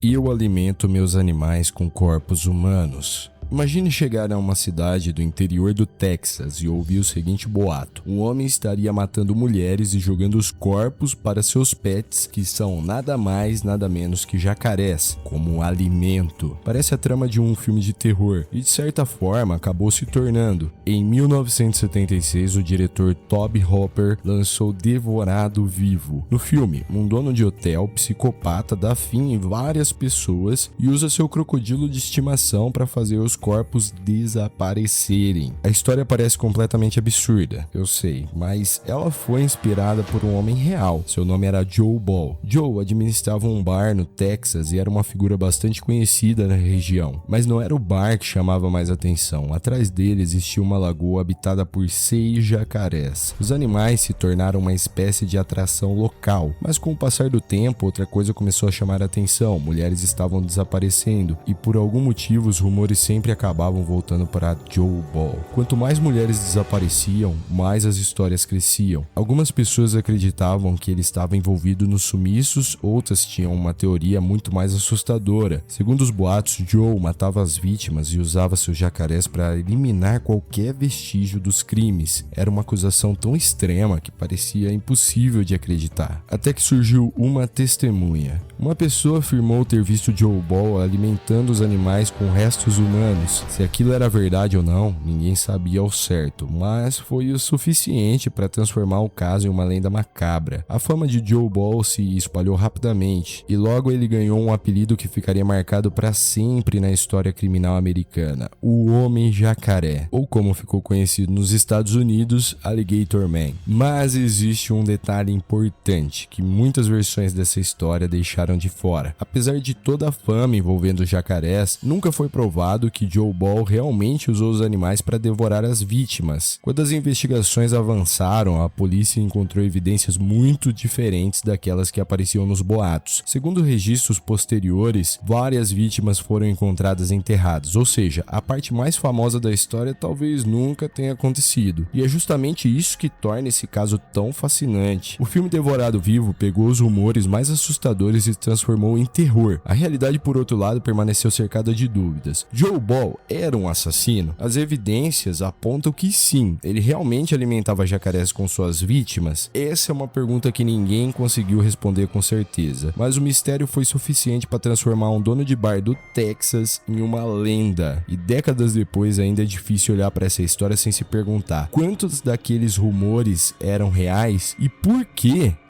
Eu alimento meus animais com corpos humanos. Imagine chegar a uma cidade do interior do Texas e ouvir o seguinte boato: um homem estaria matando mulheres e jogando os corpos para seus pets, que são nada mais, nada menos que jacarés, como um alimento. Parece a trama de um filme de terror, e de certa forma acabou se tornando. Em 1976, o diretor Tobe Hooper lançou Devorado Vivo. No filme, um dono de hotel psicopata dá fim em várias pessoas e usa seu crocodilo de estimação para fazer os corpos desaparecerem. A história parece completamente absurda, eu sei, mas ela foi inspirada por um homem real. Seu nome era Joe Ball. Joe administrava um bar no Texas e era uma figura bastante conhecida na região, mas não era o bar que chamava mais atenção. Atrás dele existia uma lagoa habitada por 6 jacarés. Os animais se tornaram uma espécie de atração local, mas com o passar do tempo, outra coisa começou a chamar a atenção. Mulheres estavam desaparecendo e por algum motivo os rumores sempre acabavam voltando para Joe Ball. Quanto mais mulheres desapareciam, mais as histórias cresciam. Algumas pessoas acreditavam que ele estava envolvido nos sumiços, outras tinham uma teoria muito mais assustadora. Segundo os boatos, Joe matava as vítimas e usava seus jacarés para eliminar qualquer vestígio dos crimes. Era uma acusação tão extrema que parecia impossível de acreditar. Até que surgiu uma testemunha. Uma pessoa afirmou ter visto Joe Ball alimentando os animais com restos humanos. Se aquilo era verdade ou não, ninguém sabia ao certo, mas foi o suficiente para transformar o caso em uma lenda macabra. A fama de Joe Ball se espalhou rapidamente e logo ele ganhou um apelido que ficaria marcado para sempre na história criminal americana: o Homem Jacaré, ou como ficou conhecido nos Estados Unidos, Alligator Man. Mas existe um detalhe importante que muitas versões dessa história deixaram de fora. Apesar de toda a fama envolvendo jacarés, nunca foi provado que Joe Ball realmente usou os animais para devorar as vítimas. Quando as investigações avançaram, a polícia encontrou evidências muito diferentes daquelas que apareciam nos boatos. Segundo registros posteriores, várias vítimas foram encontradas enterradas, ou seja, a parte mais famosa da história talvez nunca tenha acontecido. E é justamente isso que torna esse caso tão fascinante. O filme Devorado Vivo pegou os rumores mais assustadores e transformou em terror. A realidade, por outro lado, permaneceu cercada de dúvidas. Joe Ball era um assassino? As evidências apontam que sim, ele realmente alimentava jacarés com suas vítimas. Essa é uma pergunta que ninguém conseguiu responder com certeza, mas o mistério foi suficiente para transformar um dono de bar do Texas em uma lenda. E décadas depois ainda é difícil olhar para essa história sem se perguntar quantos daqueles rumores eram reais e por quê?